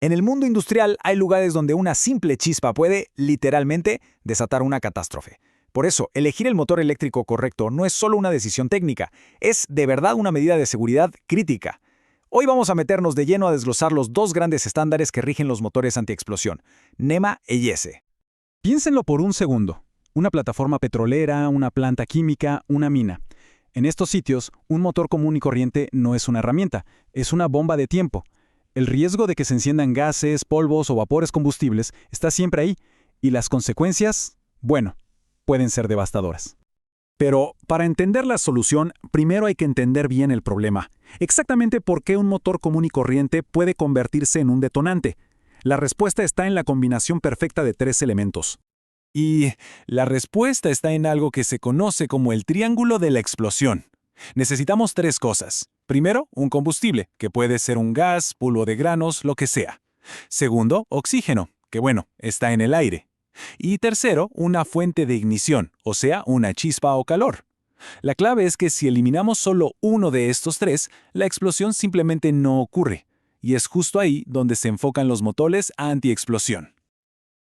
En el mundo industrial hay lugares donde una simple chispa puede, literalmente, desatar una catástrofe. Por eso, elegir el motor eléctrico correcto no es solo una decisión técnica, es de verdad una medida de seguridad crítica. Hoy vamos a meternos de lleno a desglosar los dos grandes estándares que rigen los motores antiexplosión, NEMA e IS. Piénsenlo por un segundo. Una plataforma petrolera, una planta química, una mina. En estos sitios, un motor común y corriente no es una herramienta, es una bomba de tiempo. El riesgo de que se enciendan gases, polvos o vapores combustibles está siempre ahí, y las consecuencias, bueno, pueden ser devastadoras. Pero para entender la solución, primero hay que entender bien el problema. Exactamente por qué un motor común y corriente puede convertirse en un detonante. La respuesta está en la combinación perfecta de tres elementos. Y la respuesta está en algo que se conoce como el triángulo de la explosión. Necesitamos tres cosas. Primero, un combustible, que puede ser un gas, polvo de granos, lo que sea. Segundo, oxígeno, que está en el aire. Y tercero, una fuente de ignición, o sea, una chispa o calor. La clave es que si eliminamos solo uno de estos tres, la explosión simplemente no ocurre. Y es justo ahí donde se enfocan los motores antiexplosión.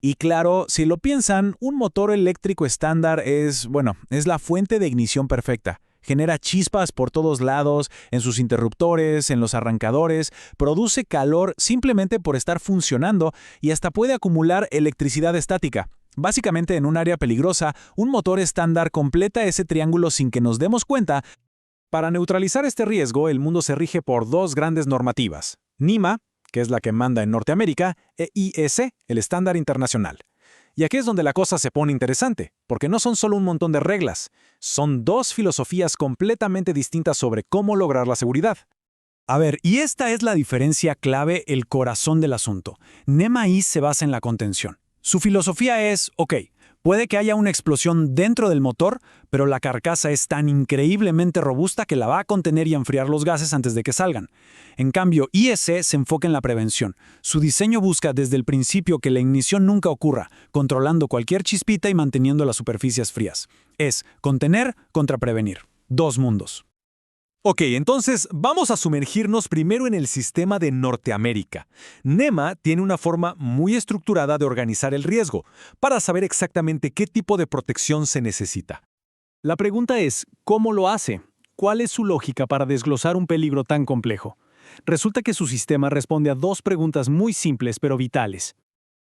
Y claro, si lo piensan, un motor eléctrico estándar es la fuente de ignición perfecta. Genera chispas por todos lados, en sus interruptores, en los arrancadores, produce calor simplemente por estar funcionando y hasta puede acumular electricidad estática. Básicamente, en un área peligrosa, un motor estándar completa ese triángulo sin que nos demos cuenta. Para neutralizar este riesgo, el mundo se rige por dos grandes normativas: NEMA, que es la que manda en Norteamérica, e IS, el estándar internacional. Y aquí es donde la cosa se pone interesante, porque no son solo un montón de reglas, son dos filosofías completamente distintas sobre cómo lograr la seguridad. A ver, y esta es la diferencia clave, el corazón del asunto. NEMA-I se basa en la contención. Su filosofía es, puede que haya una explosión dentro del motor, pero la carcasa es tan increíblemente robusta que la va a contener y enfriar los gases antes de que salgan. En cambio, IS se enfoca en la prevención. Su diseño busca desde el principio que la ignición nunca ocurra, controlando cualquier chispita y manteniendo las superficies frías. Es contener contra prevenir. Dos mundos. Entonces vamos a sumergirnos primero en el sistema de Norteamérica. NEMA tiene una forma muy estructurada de organizar el riesgo, para saber exactamente qué tipo de protección se necesita. La pregunta es, ¿cómo lo hace? ¿Cuál es su lógica para desglosar un peligro tan complejo? Resulta que su sistema responde a dos preguntas muy simples pero vitales.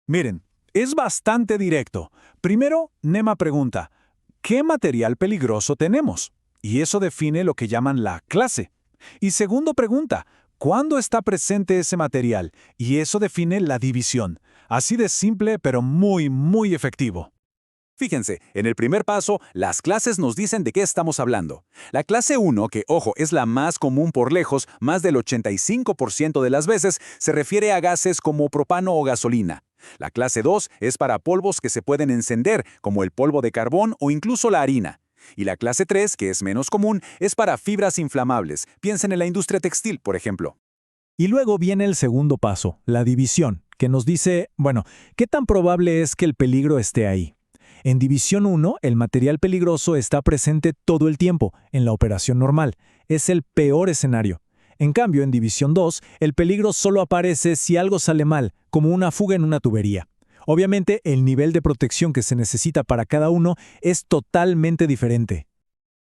Miren, es bastante directo. Primero, NEMA pregunta, ¿qué material peligroso tenemos? Y eso define lo que llaman la clase. Y segundo pregunta, ¿cuándo está presente ese material? Y eso define la división. Así de simple, pero muy, muy efectivo. Fíjense, en el primer paso, las clases nos dicen de qué estamos hablando. La clase 1, que es la más común por lejos, más del 85% de las veces, se refiere a gases como propano o gasolina. La clase 2 es para polvos que se pueden encender, como el polvo de carbón o incluso la harina. Y la clase 3, que es menos común, es para fibras inflamables. Piensen en la industria textil, por ejemplo. Y luego viene el segundo paso, la división, que nos dice, ¿qué tan probable es que el peligro esté ahí? En división 1, el material peligroso está presente todo el tiempo, en la operación normal. Es el peor escenario. En cambio, en división 2, el peligro solo aparece si algo sale mal, como una fuga en una tubería. Obviamente, el nivel de protección que se necesita para cada uno es totalmente diferente.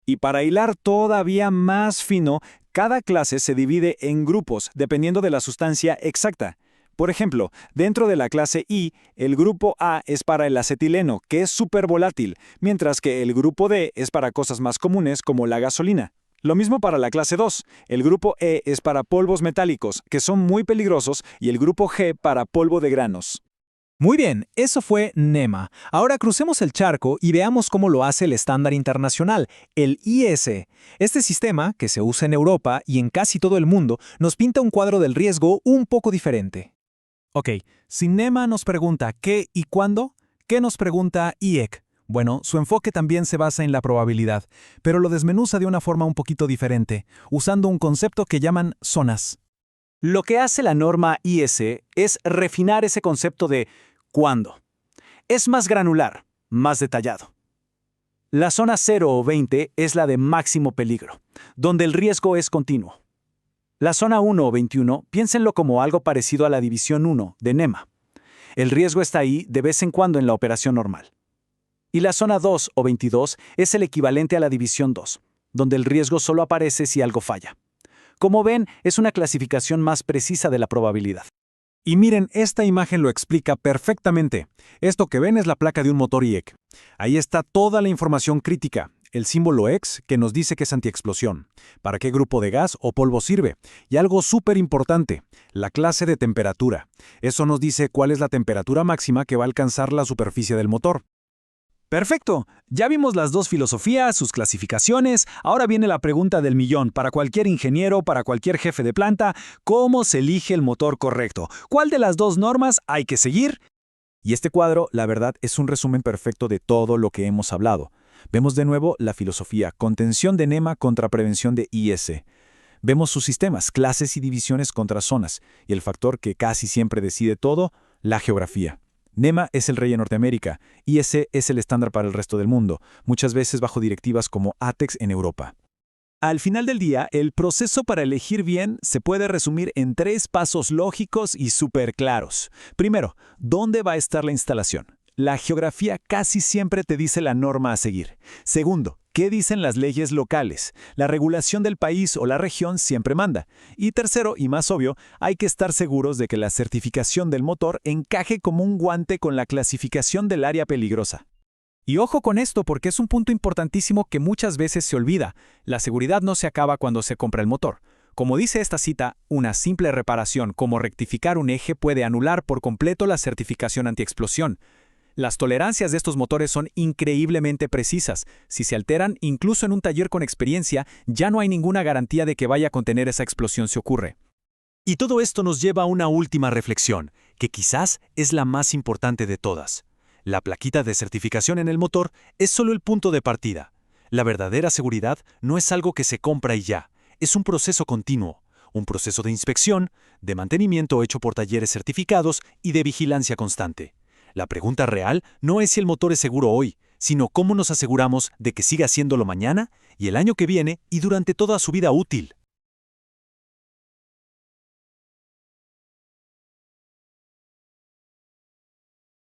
Y para hilar todavía más fino, cada clase se divide en grupos dependiendo de la sustancia exacta. Por ejemplo, dentro de la clase I, el grupo A es para el acetileno, que es súper volátil, mientras que el grupo D es para cosas más comunes como la gasolina. Lo mismo para la clase 2. El grupo E es para polvos metálicos, que son muy peligrosos, y el grupo G para polvo de granos. Muy bien, eso fue NEMA. Ahora crucemos el charco y veamos cómo lo hace el estándar internacional, el IS. Este sistema, que se usa en Europa y en casi todo el mundo, nos pinta un cuadro del riesgo un poco diferente. Si NEMA nos pregunta qué y cuándo, ¿qué nos pregunta IEC? Bueno, su enfoque también se basa en la probabilidad, pero lo desmenuza de una forma un poquito diferente, usando un concepto que llaman zonas. Lo que hace la norma IS es refinar ese concepto de ¿cuándo? Es más granular, más detallado. La zona 0 o 20 es la de máximo peligro, donde el riesgo es continuo. La zona 1 o 21, piénsenlo como algo parecido a la división 1 de NEMA. El riesgo está ahí de vez en cuando en la operación normal. Y la zona 2 o 22 es el equivalente a la división 2, donde el riesgo solo aparece si algo falla. Como ven, es una clasificación más precisa de la probabilidad. Y miren, esta imagen lo explica perfectamente. Esto que ven es la placa de un motor IEC. Ahí está toda la información crítica. El símbolo X, que nos dice que es antiexplosión, para qué grupo de gas o polvo sirve, y algo súper importante, la clase de temperatura. Eso nos dice cuál es la temperatura máxima que va a alcanzar la superficie del motor. Perfecto, ya vimos las dos filosofías, sus clasificaciones, ahora viene la pregunta del millón para cualquier ingeniero, para cualquier jefe de planta, ¿cómo se elige el motor correcto? ¿Cuál de las dos normas hay que seguir? Y este cuadro, la verdad, es un resumen perfecto de todo lo que hemos hablado. Vemos de nuevo la filosofía, contención de NEMA contra prevención de IS. Vemos sus sistemas, clases y divisiones contra zonas, y el factor que casi siempre decide todo, la geografía. NEMA es el rey en Norteamérica, IS es el estándar para el resto del mundo, muchas veces bajo directivas como ATEX en Europa. Al final del día, el proceso para elegir bien se puede resumir en 3 pasos lógicos y súper claros. Primero, ¿dónde va a estar la instalación? La geografía casi siempre te dice la norma a seguir. Segundo, ¿qué dicen las leyes locales? La regulación del país o la región siempre manda. Y tercero, y más obvio, hay que estar seguros de que la certificación del motor encaje como un guante con la clasificación del área peligrosa. Y ojo con esto porque es un punto importantísimo que muchas veces se olvida. La seguridad no se acaba cuando se compra el motor. Como dice esta cita, una simple reparación como rectificar un eje puede anular por completo la certificación antiexplosión. Las tolerancias de estos motores son increíblemente precisas. Si se alteran, incluso en un taller con experiencia, ya no hay ninguna garantía de que vaya a contener esa explosión si ocurre. Y todo esto nos lleva a una última reflexión, que quizás es la más importante de todas. La plaquita de certificación en el motor es solo el punto de partida. La verdadera seguridad no es algo que se compra y ya, es un proceso continuo, un proceso de inspección, de mantenimiento hecho por talleres certificados y de vigilancia constante. La pregunta real no es si el motor es seguro hoy, sino cómo nos aseguramos de que siga siéndolo mañana y el año que viene y durante toda su vida útil.